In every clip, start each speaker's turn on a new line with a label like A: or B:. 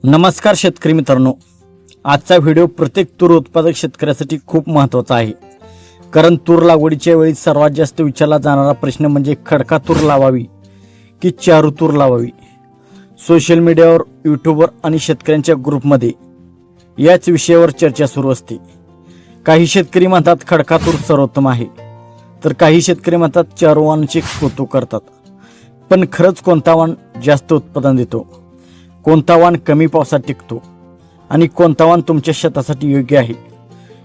A: नमस्कार शेतकरी मित्रांनो, आजचा व्हिडिओ प्रत्येक तूर उत्पादक शेतकऱ्यासाठी खूप महत्त्वाचा आहे. कारण तूर लागवडीच्या वेळी सर्वात जास्त विचारला जाणारा प्रश्न म्हणजे खडका तूर लावावी की चारू तूर लावावी. सोशल मीडियावर, यूट्यूबवर आणि शेतकऱ्यांच्या ग्रुपमध्ये याच विषयावर चर्चा सुरू असते. काही शेतकरी म्हणतात खडका तूर सर्वोत्तम आहे, तर काही शेतकरी म्हणतात चारू वाणाचे कौतुक करतात. पण खरंच कोणता वाण जास्त उत्पादन देतो, कोणता वाण कमी पावसात टिकतो आणि कोणता वाण तुमच्या शेतासाठी योग्य आहे,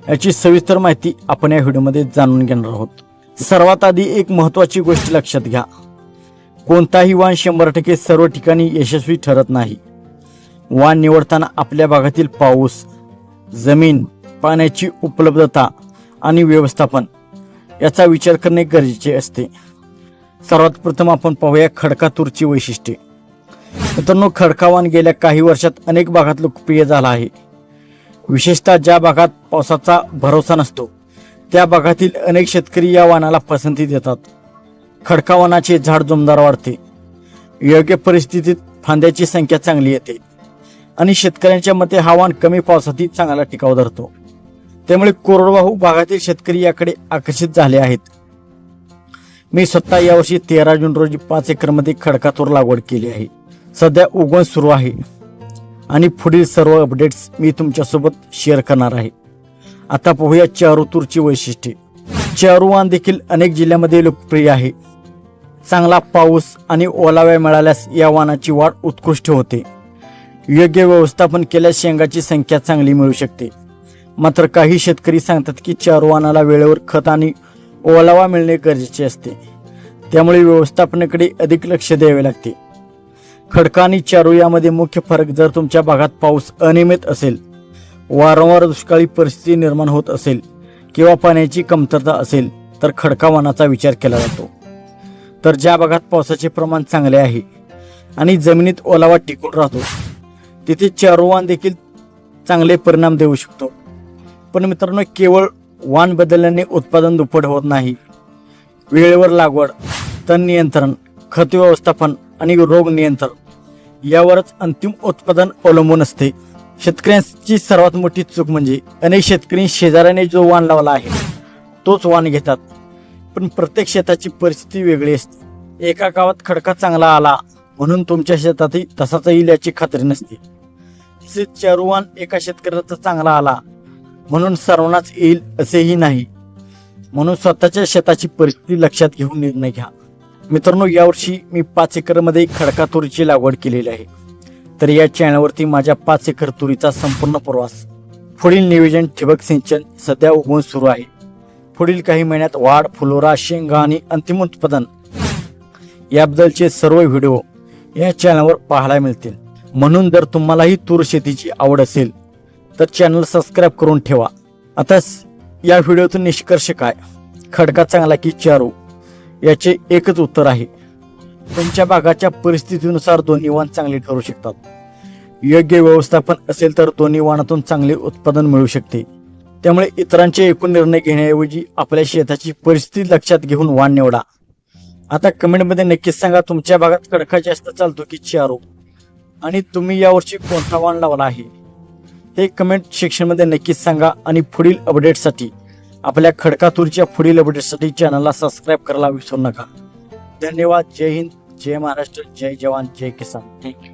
A: याची सविस्तर माहिती आपण या व्हिडिओमध्ये जाणून घेणार आहोत. सर्वात आधी एक महत्त्वाची गोष्ट लक्षात घ्या, कोणताही वाण 100% सर्व ठिकाणी यशस्वी ठरत नाही. वाण निवडताना आपल्या भागातील पाऊस, जमीन, पाण्याची उपलब्धता आणि व्यवस्थापन याचा विचार करणे गरजेचे असते. सर्वात प्रथम आपण पाहूया खडका तूरची वैशिष्ट्ये. मित्रांनो, खडका वाण गेल्या काही वर्षात अनेक भागात लोकप्रिय झाला आहे. विशेषतः ज्या भागात पावसाचा भरोसा नसतो त्या भागातील अनेक शेतकरी या वाणाला पसंती देतात. खडका वाणाचे झाड जोमदार वाढते, योग्य परिस्थितीत फांद्याची संख्या चांगली येते आणि शेतकऱ्यांच्या मते हा वाण कमी पावसातही चांगला टिकाव धरतो. त्यामुळे कोरडवाहू भागातील शेतकरी याकडे आकर्षित झाले आहेत. मी स्वतः यावर्षी 13 जून रोजी 5 एकरमध्ये खडका तूर लागवड केली आहे. सध्या उगवण सुरू आहे आणि पुढील सर्व अपडेट्स मी तुमच्यासोबत शेअर करणार आहे. आता पाहूया चारू तूरची वैशिष्ट्ये. चारू वाण देखील अनेक जिल्ह्यामध्ये लोकप्रिय आहे. चांगला पाऊस आणि ओलावा मिळाल्यास या वाणाची वाढ उत्कृष्ट होते. योग्य व्यवस्थापन केल्यास शेंगाची संख्या चांगली मिळू शकते. मात्र काही शेतकरी सांगतात की चारू वाणाला वेळेवर खत आणि ओलावा मिळणे गरजेचे असते, त्यामुळे व्यवस्थापनाकडे अधिक लक्ष द्यावे लागते. खडका आणि चारू यामध्ये मुख्य फरक, जर तुमच्या भागात पाऊस अनियमित असेल, वारंवार दुष्काळी परिस्थिती निर्माण होत असेल किंवा पाण्याची कमतरता असेल तर खडका वाणाचा विचार केला जातो. तर ज्या भागात पावसाचे प्रमाण चांगले आहे आणि जमिनीत ओलावा टिकून राहतो तिथे चारू वाण देखील चांगले परिणाम देऊ शकतो. पण मित्रांनो, केवळ वाण बदलल्याने उत्पादन दुप्पट होत नाही. वेळेवर लागवड, तण नियंत्रण, खत व्यवस्थापन आणि रोग नियंत्रण यावरच अंतिम उत्पादन अवलंबून असते. शेतकऱ्यांची सर्वात मोठी चूक म्हणजे अनेक शेतकरी शेजाऱ्याने जो वाण लावला आहे तोच वाण घेतात. पण प्रत्येक शेताची परिस्थिती वेगळी असते. एका गावात खडका चांगला आला म्हणून तुमच्या शेतातही तसाच येईल याची खात्री नसते. तसेच चारू वाण एका शेतकऱ्याचा चांगला आला म्हणून सर्वांनाच येईल असेही नाही. म्हणून स्वतःच्या शेताची परिस्थिती लक्षात घेऊन निर्णय घ्या. मित्रांनो, यावर्षी मी 5 एकरमध्ये खडका तुरीची लागवड केलेली आहे. तर या चॅनलवरती माझ्या 5 एकर तुरीचा संपूर्ण प्रवास, पुढील नियोजन, ठिबक सिंचन, सध्या उगवण सुरू आहे, पुढील काही महिन्यात वाढ, फुलोरा, शेंगा आणि अंतिम उत्पादन याबद्दलचे सर्व व्हिडिओ या चॅनलवर पाहायला मिळतील. म्हणून जर तुम्हालाही तूर शेतीची आवड असेल तर चॅनल सबस्क्राईब करून ठेवा. आता या व्हिडिओतून निष्कर्ष काय, खडका चांगला की चारू, याचे एकच उत्तर आहे. तुमच्या भागाच्या परिस्थितीनुसार दोन्ही वाण चांगले ठरू शकतात. योग्य व्यवस्थापन असेल तर दोन्ही वाणातून चांगले उत्पादन मिळू शकते. त्यामुळे इतरांचे एकूण निर्णय घेण्याऐवजी आपल्या शेताची परिस्थिती लक्षात घेऊन वाण निवडा. आता कमेंटमध्ये नक्कीच सांगा, तुमच्या भागात खडका जास्त चालतो की चारू, आणि तुम्ही यावर्षी कोणता वाण लावला आहे हे कमेंट सेक्शनमध्ये नक्कीच सांगा. आणि पुढील अपडेटसाठी, आपल्या खडका तूरच्या पुढील अपडेटसाठी चॅनलला सबस्क्राईब करायला विसरू नका. धन्यवाद. जय हिंद, जय महाराष्ट्र, जय जवान, जय किसान. थँक्यू.